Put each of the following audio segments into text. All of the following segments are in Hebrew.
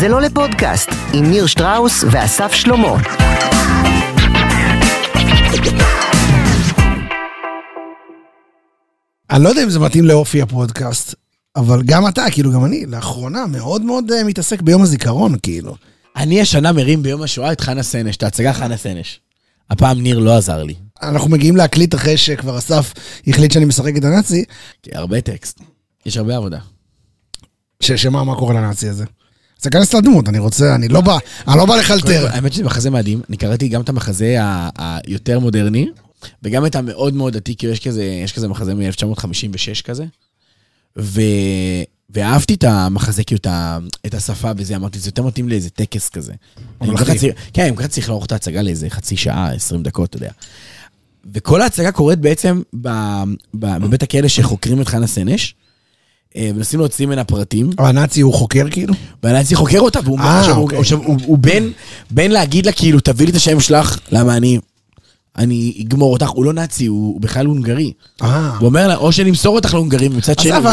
זה לא לפודקאסט, עם ניר שטראוס ואסף שלמה. אני לא יודע אם זה מתאים לאופי הפודקאסט, אבל גם אתה, כאילו גם אני, לאחרונה מאוד מאוד מתעסק ביום הזיכרון, כאילו. אני השנה מרים ביום השואה את חנה סנש, את ההצגה חנה סנש. הפעם ניר לא עזר לי. אנחנו מגיעים להקליט אחרי שכבר אסף החליט שאני משחק את הנאצי. הרבה טקסט. יש הרבה עבודה. שמה, מה קורה לנאצי הזה? זה כנס לדמות, אני לא בא לחלטר. האמת שזה מחזה מדהים, אני קראתי גם את המחזה היותר מודרני, וגם את המאוד מאוד עתיק, כי יש כזה מחזה מ-1956 כזה, ואהבתי את המחזה, כאילו את השפה וזה, אמרתי, זה יותר מתאים לאיזה טקס כזה. כן, אני צריך לערוך את ההצגה לאיזה חצי שעה, 20 דקות, אתה יודע. וכל ההצגה קורית בעצם בבית הכלא שחוקרים את חנה סנש, ונסים להוציא מן הפרטים. הנאצי הוא חוקר כאילו? והנאצי חוקר אותה, והוא בין להגיד לה כאילו, תביא לי את השם שלך, למה אני אגמור אותך, הוא לא נאצי, הוא בכלל הונגרי. הוא אומר לה, או שנמסור אותך להונגרים, מצד שני. אז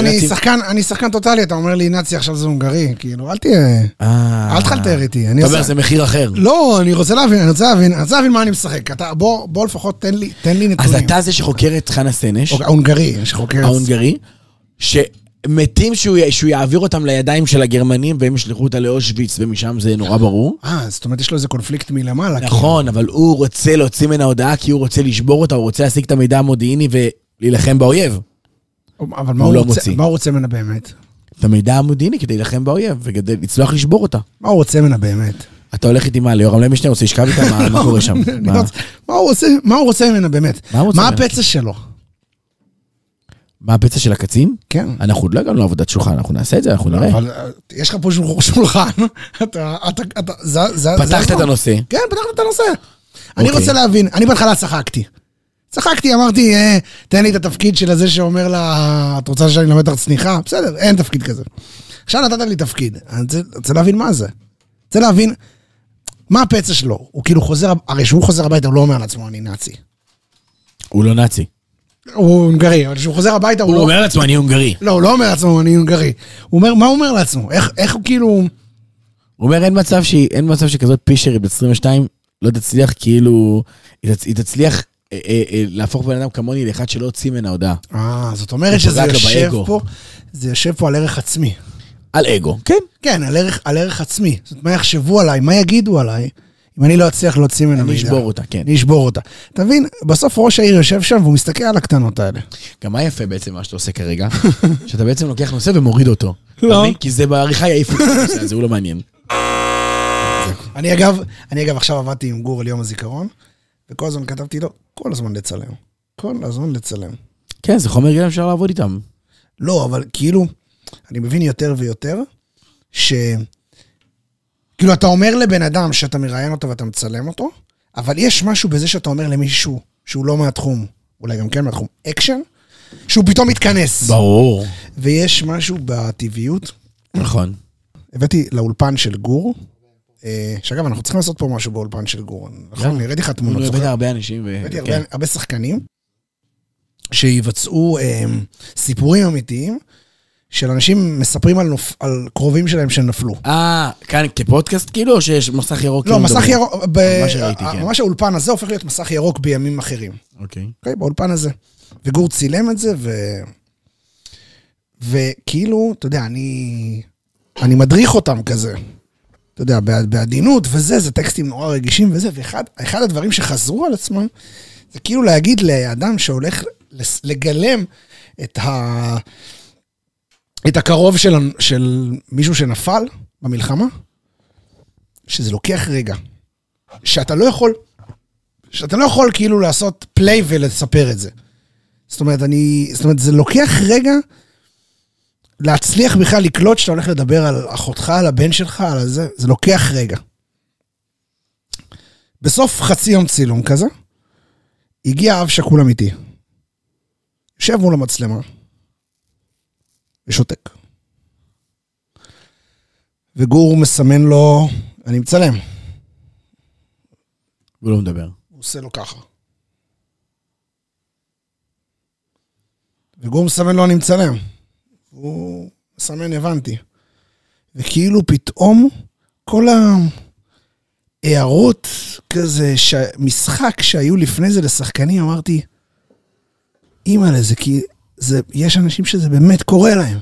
אני שחקן טוטלי, אתה אומר לי, נאצי עכשיו זה הונגרי, כאילו, אל תחלטר איתי. אתה אומר, זה מחיר אחר. לא, אני רוצה להבין מה אני משחק. בוא לפחות תן לי נתונים. אז אתה זה שחוקר את חנה סנש. ההונגרי, שחוקר. ההונגרי, מתים שהוא יעביר אותם לידיים של הגרמנים, והם ישלחו אותה לאושוויץ, ומשם זה נורא ברור. זאת אומרת, יש לו איזה קונפליקט מלמעלה. נכון, אבל הוא רוצה להוציא מן ההודעה, כי הוא רוצה לשבור אותה, הוא רוצה להשיג את המידע המודיעיני, ולהילחם באויב. אבל מה הוא רוצה ממנה באמת? את המידע המודיעיני כדי להילחם באויב, וכדי לצלוח לשבור אותה. מה הוא רוצה ממנה באמת? אתה הולך איתי מה, ליורם למשנה, רוצה לשכב איתה, מה קורה שם? מה הוא רוצה ממנה באמת? מה הפצע שלו? מה הפצע של הקצין? כן. אנחנו עוד לא הגענו לעבודת שולחן, אנחנו נעשה את זה, אנחנו נראה. אבל יש לך פה שולחן. פתחת את הנושא. כן, פתחת את הנושא. אני רוצה להבין, אני בהתחלה צחקתי, אמרתי, תן לי את התפקיד של הזה שאומר לה, את רוצה שאני אלמד לך צניחה? בסדר, אין תפקיד כזה. עכשיו נתת לי תפקיד, אני רוצה להבין מה זה. רוצה להבין מה הפצע שלו. הוא כאילו חוזר, הרי שהוא חוזר הביתה, הוא לא אומר לעצמו, אני נאצי. הוא לא נאצי. הוא הונגרי, אבל כשהוא חוזר הביתה הוא אומר לעצמו, אני הונגרי. לא, הוא לא אומר לעצמו, אני הונגרי. מה הוא אומר לעצמו? איך הוא כאילו... הוא אומר, אין מצב שכזאת פישרית ב-22 לא תצליח כאילו... היא תצליח להפוך בן אדם כמוני לאחד שלא הוציא מן ההודעה. זאת אומרת שזה יושב פה על ערך עצמי. על אגו, כן. כן, על ערך עצמי. זאת אומרת, מה יחשבו עליי, מה יגידו עליי, אם אני לא אצליח להוציא ממנו מידע. אני אשבור אותה, כן. אני אשבור אותה. אתה מבין, בסוף ראש העיר יושב שם, והוא מסתכל על הקטנות האלה. גם מה יפה בעצם מה שאתה עושה כרגע? שאתה בעצם לוקח נושא ומוריד אותו. לא. כי זה בעריכה יעיף את הנושא הזה, הוא לא מעניין. אני אגב עכשיו עבדתי עם גור על יום הזיכרון, וכל הזמן כתבתי לו, כל הזמן לצלם. כן, זה חומר גלם אפשר לעבוד איתם. לא, אבל כאילו, אני מבין יותר ויותר, כאילו, אתה אומר לבן אדם שאתה מראיין אותו ואתה מצלם אותו, אבל יש משהו בזה שאתה אומר למישהו שהוא לא מהתחום, אולי גם כן מהתחום, אקשן, שהוא פתאום מתכנס. ברור. ויש משהו בטבעיות. נכון. הבאתי לאולפן של גור, שאגב, אנחנו צריכים לעשות פה משהו באולפן של גור. נכון, נראיתי לך תמונות. הבאתי הרבה אנשים. הבאתי הרבה שחקנים, שיבצעו סיפורים אמיתיים, של אנשים מספרים על קרובים שלהם שנפלו. כאן כפודקאסט כאילו, או שיש מסך ירוק? לא, מסך ירוק, מה שראיתי, כן. ממש האולפן הזה הופך להיות מסך ירוק בימים אחרים. אוקיי. באולפן הזה. וגור צילם את זה, וכאילו, אתה יודע, אני מדריך אותם כזה. אתה יודע, בעדינות וזה, זה טקסטים נורא רגישים וזה, ואחד הדברים שחזרו על עצמם, זה כאילו להגיד לאדם שהולך לגלם את הקרוב של מישהו שנפל במלחמה, שזה לוקח רגע. שאתה לא יכול כאילו לעשות פליי ולספר את זה. זאת אומרת, זה לוקח רגע להצליח בכלל לקלוט שאתה הולך לדבר על אחותך, על הבן שלך, על זה, זה לוקח רגע. בסוף חצי יום צילום כזה, הגיע אב שכול אמיתי. יושב מול המצלמה, ושותק. וגור מסמן לו, אני מצלם. הוא לא מדבר. הוא עושה לו ככה. וגור מסמן לו, אני מצלם. הוא מסמן, הבנתי. וכאילו פתאום כל הערות כזה, משחק שהיו לפני זה לשחקנים, אמרתי, אימא לזה, כי יש אנשים שזה באמת קורה להם.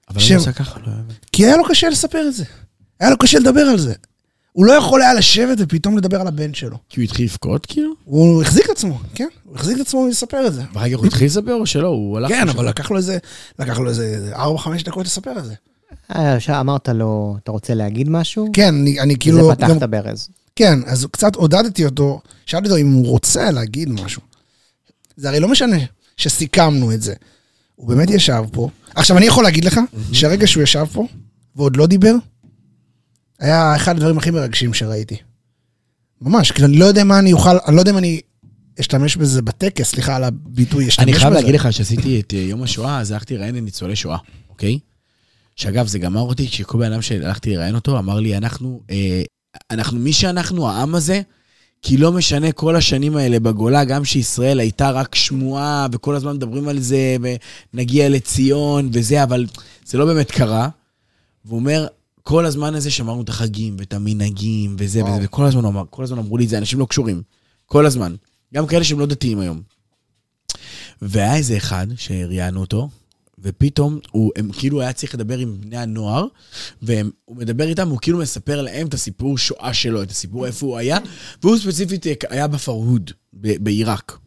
אבל לא עושה ככה, לא אוהב. כי היה לו קשה לספר את זה. היה לו קשה לדבר על זה. הוא לא יכול היה לשבת ופתאום לדבר על הבן שלו. כי הוא התחיל לבכות, כאילו? הוא החזיק את עצמו, כן? הוא החזיק את עצמו לספר את זה. ואחר כך הוא התחיל לספר או שלא? הוא הלך... כן, אבל לקח לו איזה 4-5 דקות לספר את זה. אמרת לו, אתה רוצה להגיד משהו? כן, אני כאילו... וזה פתח את הברז. כן, אז קצת עודדתי אותו, שאלתי אותו אם הוא רוצה להגיד משהו. זה הרי לא משנה שסיכמנו את זה. הוא באמת ישב פה. עכשיו, אני יכול להגיד לך שהרגע שהוא ישב פה, ועוד לא דיבר, היה אחד הדברים הכי מרגשים שראיתי. ממש, כי אני לא יודע מה אני אוכל, אני לא יודע אם אני אשתמש בזה בטקס, סליחה על הביטוי, אשתמש בזה. אני חייב להגיד לך שעשיתי את יום השואה, אז הלכתי לראיין לניצולי שואה, אוקיי? שאגב, זה גמר אותי, כשכל בן אדם שהלכתי לראיין אותו, אמר לי, אנחנו מי שאנחנו, העם הזה, כי לא משנה כל השנים האלה בגולה, גם שישראל הייתה רק שמועה, וכל הזמן מדברים על זה, ונגיע לציון וזה, אבל זה לא באמת קרה. והוא אומר, כל הזמן הזה שמרנו את החגים, ואת המנהגים, וזה, וכל הזמן אמרו לי את זה, אנשים לא קשורים. כל הזמן. גם כאלה שהם לא דתיים היום. והיה איזה אחד שהראיינו אותו, ופתאום הם כאילו היה צריך לדבר עם בני הנוער, והוא מדבר איתם, הוא כאילו מספר להם את הסיפור שואה שלו, את הסיפור איפה הוא היה, והוא ספציפית היה בפרהוד, בעיראק.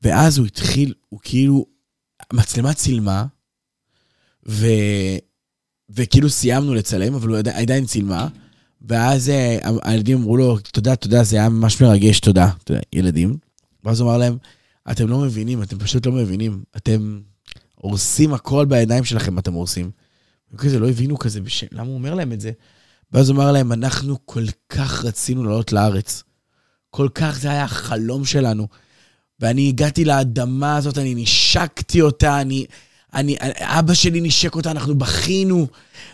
ואז הוא התחיל, הוא כאילו, המצלמה צילמה, וכאילו סיימנו לצלם, אבל הוא עדיין צילמה, ואז הילדים אמרו לו, תודה, זה היה ממש מרגש, תודה, ילדים. ואז הוא אמר להם, אתם לא מבינים, אתם פשוט לא מבינים, אתם הורסים הכל בידיים שלכם, אתם הורסים. וכזה לא הבינו כזה, למה הוא אומר להם את זה? ואז הוא אמר להם, אנחנו כל כך רצינו לעלות לארץ. כל כך זה היה החלום שלנו. ואני הגעתי לאדמה הזאת, אני נשקתי אותה, אבא שלי נשק אותה, אנחנו בכינו,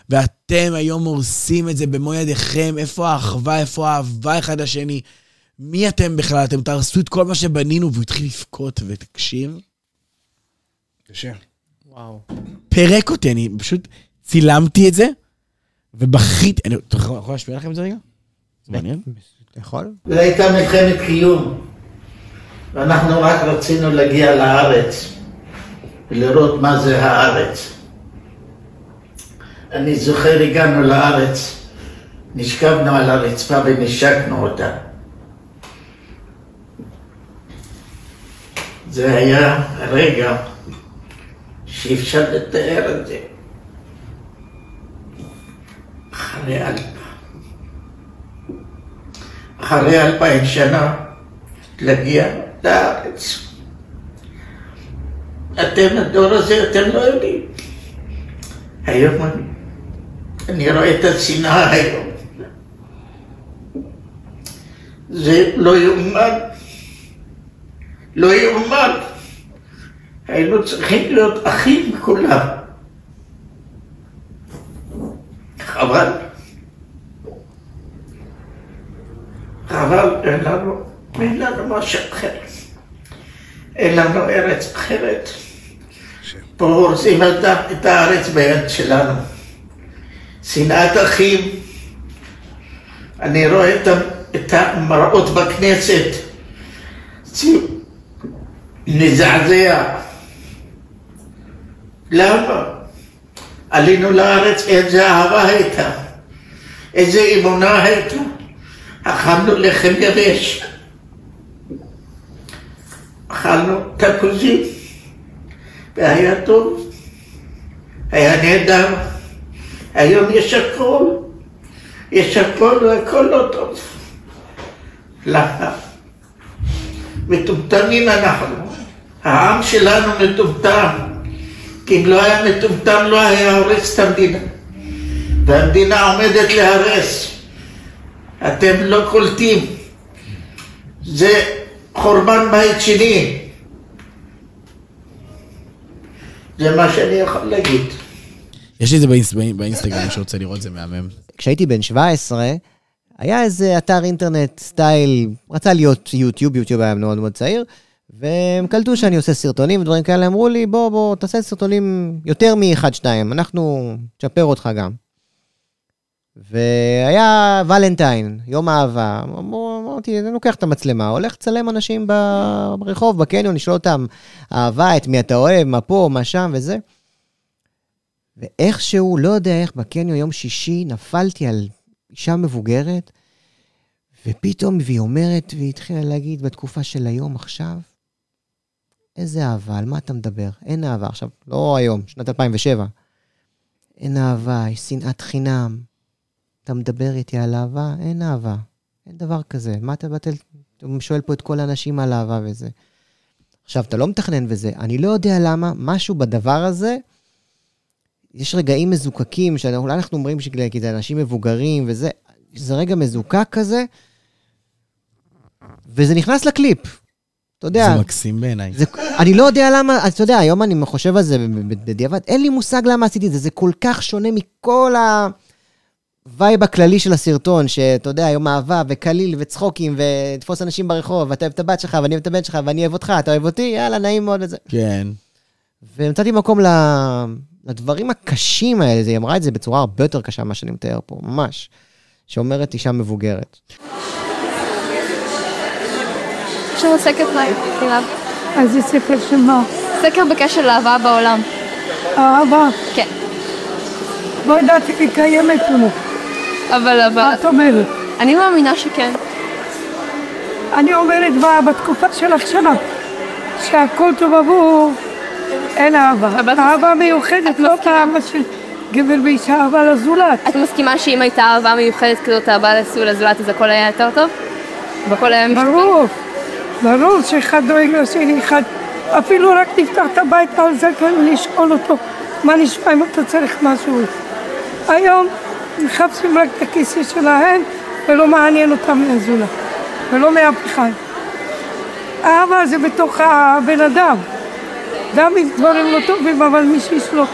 ואתם היום הורסים את זה במו ידיכם, איפה האחווה, איפה האהבה אחד השני, מי אתם בכלל? אתם תרסו את כל מה שבנינו, והוא התחיל לבכות, ותקשיב. קשה. וואו. פרק אותי, אני פשוט צילמתי את זה, ובכית, אתה יכול להשפיע לכם את זה רגע? זה מעניין? אתה יכול? זו הייתה מלחמת קיום, ואנחנו רק רצינו להגיע לארץ, ולראות מה זה הארץ. אני זוכר, הגענו לארץ, נשכבנו על הרצפה ונשקנו אותה. זה היה הרגע שאי אפשר לתאר את זה. אחרי 2000 שנה להגיע לארץ. אתם, הדור הזה, אתם לא יודעים. היום אני רואה את השנאה היום. זה לא יאומן. לא יאומן. היינו צריכים להיות אחים כולם. חבל. אין לנו משהו אחר. אין לנו ארץ אחרת. פה הורסים את הארץ ביד שלנו. שנאת אחים. אני רואה את המראות בכנסת. נזעזע. למה? עלינו לארץ, איזה אהבה הייתה. איזה אמונה הייתה. אכלנו לחם יבש. אכלנו תפוזים. והיה טוב. היה נהדר. היום יש הכל. יש הכל והכל לא טוב. למה? מטומטמים אנחנו. העם שלנו מטומטם. כי אם לא היה מטומטם לא היה הורס את המדינה. והמדינה עומדת להרס. אתם לא קולטים. זה חורבן בית שני. זה מה שאני יכול להגיד. יש לי את זה באינסטגרם שרוצה לראות, זה מהמם. כשהייתי בן 17, היה איזה אתר אינטרנט סטייל, רצה להיות יוטיוב היה מאוד מאוד צעיר, והם קלטו שאני עושה סרטונים ודברים כאלה, אמרו לי, בוא, תעשה סרטונים יותר מ1-2, אנחנו נצ'פר אותך גם. והיה ולנטיין, יום אהבה, אמרתי, אני לוקח את המצלמה, הולך לצלם אנשים ברחוב, בקניון, לשאול אותם, אהבה, את מי אתה אוהב, מה פה, מה שם וזה. ואיכשהו, לא יודע איך, בקניון יום שישי, נפלתי על אישה מבוגרת, ופתאום היא אומרת, והיא התחילה להגיד, בתקופה של היום עכשיו, איזה אהבה, על מה אתה מדבר? אין אהבה, עכשיו, לא היום, שנת 2007. אין אהבה, יש שנאת חינם. אתה מדבר איתי על אהבה? אין אהבה. אין דבר כזה. מה אתה שואל פה את כל האנשים על אהבה וזה. עכשיו, אתה לא מתכנן וזה. אני לא יודע למה, משהו בדבר הזה, יש רגעים מזוקקים, שאולי אנחנו אומרים כי זה אנשים מבוגרים וזה, זה רגע מזוקק כזה, וזה נכנס לקליפ. אתה יודע. זה מקסים בעיניי. אני לא יודע למה, אתה יודע, היום אני חושב על זה בדיעבד, אין לי מושג למה עשיתי את זה, זה כל כך שונה מכל הווייב הכללי של הסרטון, שאתה יודע, היום אהבה וקליל וצחוקים, ותפוס אנשים ברחוב, ואתה אוהב את הבת שלך, ואני אוהב את הבן שלך, ואני אוהב אותך, אתה אוהב אותי, יאללה, נעים מאוד וזה. כן. ומצאתי מקום לדברים הקשים האלה, היא אמרה את זה בצורה הרבה יותר קשה מה שאני מתאר פה, ממש, שאומרת אישה מבוגרת. יש לנו סקר פריים, אז זה סקר של מה? סקר בקשר לאהבה בעולם. אהבה? כן. לא ידעתי היא קיימת או לא. אבל... מה את אומרת? אני מאמינה שכן. אני אומרת בתקופה של עכשיו, שהכל טוב עבור, אין אהבה. אהבה מיוחדת, לא אהבה של גבר ואישה, אהבה לזולת. את מסכימה שאם הייתה אהבה מיוחדת כזאת, אהבה לזולת, אז הכל היה יותר טוב? והכל היה משתפר? ברור. ברור שאחד דואג לשני, אחד אפילו רק תפתח את הבית על זה כאן לשאול אותו מה נשמע אם אתה צריך משהו. היום מחפשים רק את הכיסא שלהם ולא מעניין אותם מהזולה ולא מאף אחד. אהבה זה בתוך הבן אדם. גם אם דברים לא טובים, אבל מי שיש לו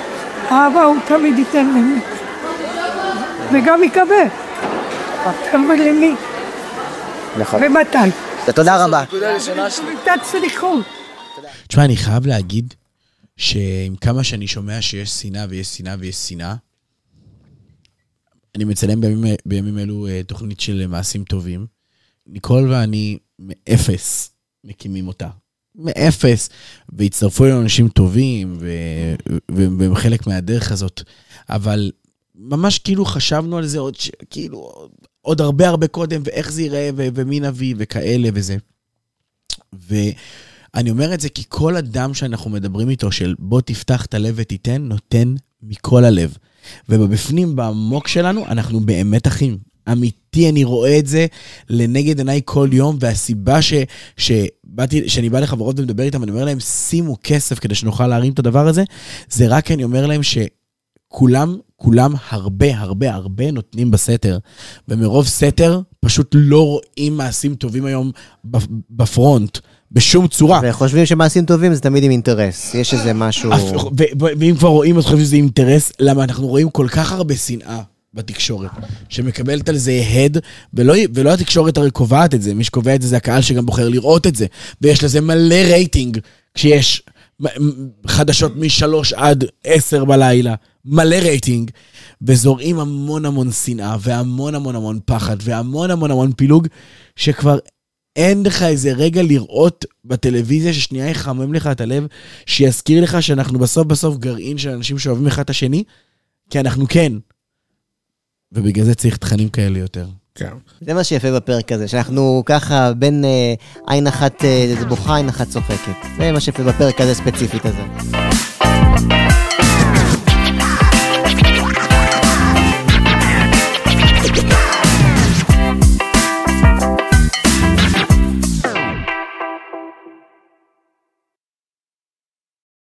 אהבה הוא תמיד ייתן למי. וגם יקבל. תמיד למי. ומתי. תודה רבה. תשמע, אני חייב להגיד שעם כמה שאני שומע שיש שנאה ויש שנאה ויש שנאה, אני מצלם בימים אלו תוכנית של מעשים טובים. ניקול ואני מאפס מקימים אותה. מאפס. והצטרפו אלינו אנשים טובים, והם חלק מהדרך הזאת. אבל ממש כאילו חשבנו על זה עוד הרבה קודם, ואיך זה ייראה, ומי נביא, וכאלה וזה. ואני אומר את זה כי כל אדם שאנחנו מדברים איתו, של בוא תפתח את הלב ותיתן, נותן מכל הלב. ובפנים, בעמוק שלנו, אנחנו באמת אחים. אמיתי, אני רואה את זה לנגד עיניי כל יום, והסיבה שאני בא לחברות ומדבר איתם, אני אומר להם, שימו כסף כדי שנוכל להרים את הדבר הזה, זה רק אני אומר להם כולם הרבה נותנים בסתר, ומרוב סתר פשוט לא רואים מעשים טובים היום בפרונט, בשום צורה. וחושבים שמעשים טובים זה תמיד עם אינטרס, יש איזה משהו... ואם כבר רואים, אז חושבים שזה אינטרס, למה אנחנו רואים כל כך הרבה שנאה בתקשורת, שמקבלת על זה הד, ולא התקשורת הרי קובעת את זה, מי שקובע את זה זה הקהל שגם בוחר לראות את זה, ויש לזה מלא רייטינג, כשיש חדשות מ-3 עד 10 בלילה, מלא רייטינג, וזורעים המון שנאה, והמון פחד, והמון פילוג, שכבר אין לך איזה רגע לראות בטלוויזיה, ששנייה יחמם לך את הלב, שיזכיר לך שאנחנו בסוף גרעין של אנשים שאוהבים אחד את השני, כי אנחנו כן. ובגלל זה צריך תכנים כאלה יותר. כן. זה מה שיפה בפרק הזה, שאנחנו ככה בין עין אחת בוכה, עין אחת צוחקת. זה מה שיפה בפרק הזה ספציפית הזה.